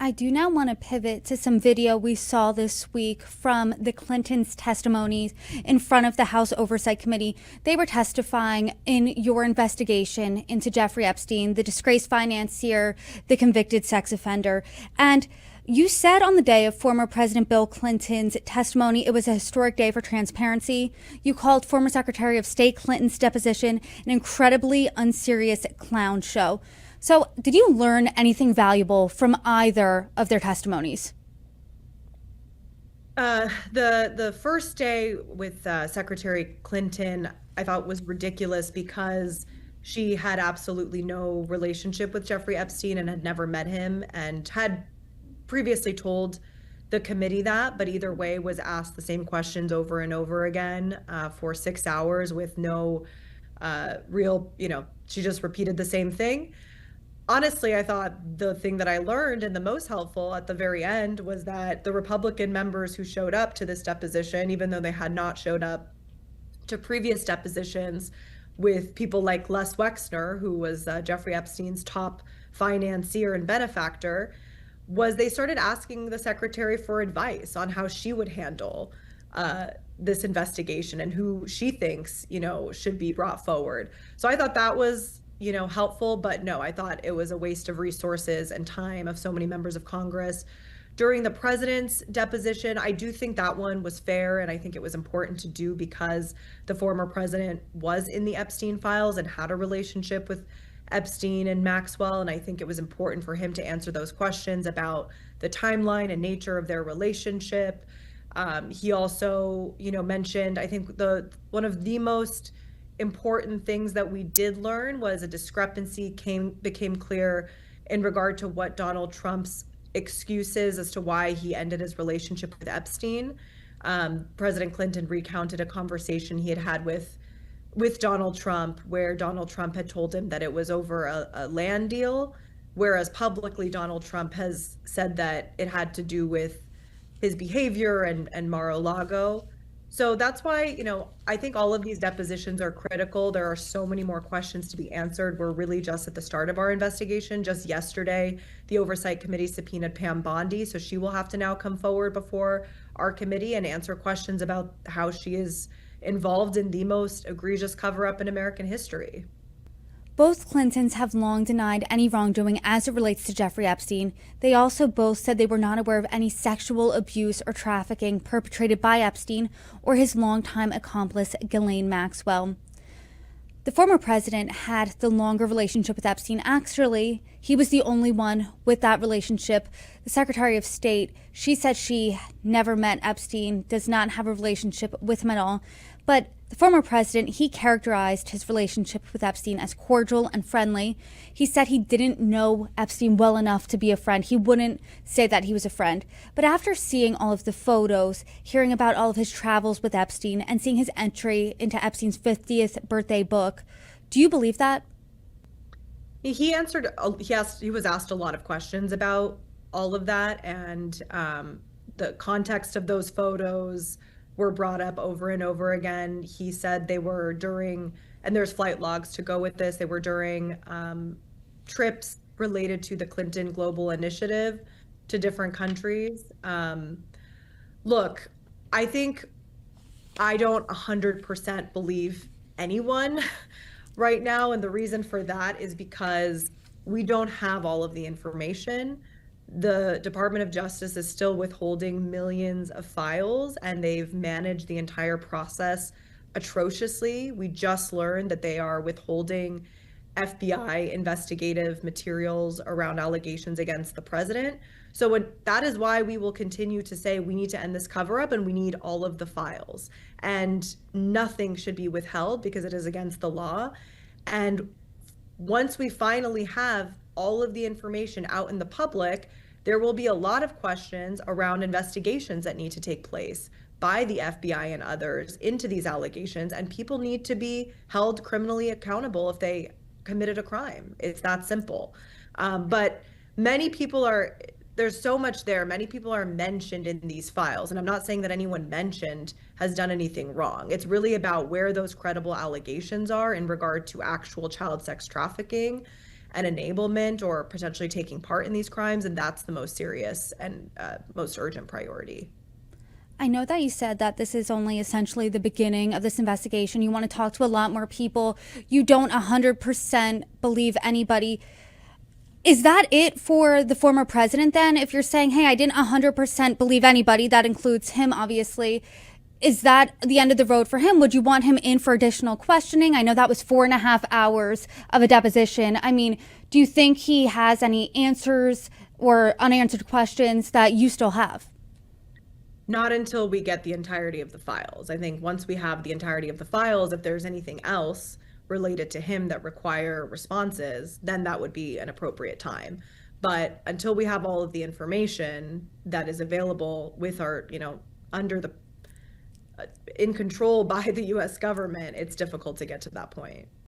I do now want to pivot to some video we saw this week from the Clintons' testimonies in front of the House Oversight Committee. They were testifying in your investigation into Jeffrey Epstein, the disgraced financier, the convicted sex offender. And you said on the day of former President Bill Clinton's testimony it was a historic day for transparency. You called former Secretary of State Clinton's deposition an incredibly unserious clown show. So, did you learn anything valuable from either of their testimonies? The first day with Secretary Clinton, I thought was ridiculous because she had absolutely no relationship with Jeffrey Epstein and had never met him and had previously told the committee that, but either way was asked the same questions over and over again for 6 hours with no real, she just repeated the same thing. Honestly, I thought the thing that I learned and the most helpful at the very end was that the Republican members who showed up to this deposition, even though they had not showed up to previous depositions with people like Les Wexner, who was Jeffrey Epstein's top financier and benefactor, was they started asking the secretary for advice on how she would handle this investigation and who she thinks, should be brought forward. So I thought that was helpful, but no, I thought it was a waste of resources and time of so many members of Congress. During the president's deposition, I do think that one was fair, and I think it was important to do because the former president was in the Epstein files and had a relationship with Epstein and Maxwell, and I think it was important for him to answer those questions about the timeline and nature of their relationship. He also, mentioned, I think one of the most important things that we did learn was a discrepancy became clear in regard to what Donald Trump's excuses as to why he ended his relationship with Epstein. President Clinton recounted a conversation he had had with Donald Trump where Donald Trump had told him that it was over a land deal, whereas publicly Donald Trump has said that it had to do with his behavior and Mar-a-Lago. So that's why, I think all of these depositions are critical. There are so many more questions to be answered. We're really just at the start of our investigation. Just yesterday, the Oversight Committee subpoenaed Pam Bondi, so she will have to now come forward before our committee and answer questions about how she is involved in the most egregious cover-up in American history. Both Clintons have long denied any wrongdoing as it relates to Jeffrey Epstein. They also both said they were not aware of any sexual abuse or trafficking perpetrated by Epstein or his longtime accomplice, Ghislaine Maxwell. The former president had the longer relationship with Epstein. Actually, he was the only one with that relationship. The Secretary of State, she said she never met Epstein, does not have a relationship with him at all. But the former president, he characterized his relationship with Epstein as cordial and friendly. He said he didn't know Epstein well enough to be a friend. He wouldn't say that he was a friend. But after seeing all of the photos, hearing about all of his travels with Epstein, and seeing his entry into Epstein's 50th birthday book, do you believe that? He was asked a lot of questions about all of that, and the context of those photos were brought up over and over again. He said they were during, and there's flight logs to go with this, they were during trips related to the Clinton Global Initiative to different countries. Look, I think I don't 100% believe anyone right now, and the reason for that is because we don't have all of the information. The Department of Justice is still withholding millions of files, and they've managed the entire process atrociously. We just learned that they are withholding FBI investigative materials around allegations against the president. So that is why we will continue to say we need to end this cover-up and we need all of the files. And nothing should be withheld because it is against the law. And once we finally have all of the information out in the public, there will be a lot of questions around investigations that need to take place by the FBI and others into these allegations, and people need to be held criminally accountable if they committed a crime. It's that simple. But there's so much there. Many people are mentioned in these files, and I'm not saying that anyone mentioned has done anything wrong. It's really about where those credible allegations are in regard to actual child sex trafficking. and enablement or potentially taking part in these crimes, and that's the most serious and most urgent priority. I know that you said that this is only essentially the beginning of this investigation. You want to talk to a lot more people. You don't 100% believe anybody. Is that it for the former president then? If you're saying, hey, I didn't 100% believe anybody, that includes him, obviously. Is that the end of the road for him? Would you want him in for additional questioning? I know that was 4.5 hours of a deposition. I mean, do you think he has any answers or unanswered questions that you still have? Not until we get the entirety of the files. I think once we have the entirety of the files, if there's anything else related to him that require responses, then that would be an appropriate time. But until we have all of the information that is available with our, under the in control by the US government, it's difficult to get to that point.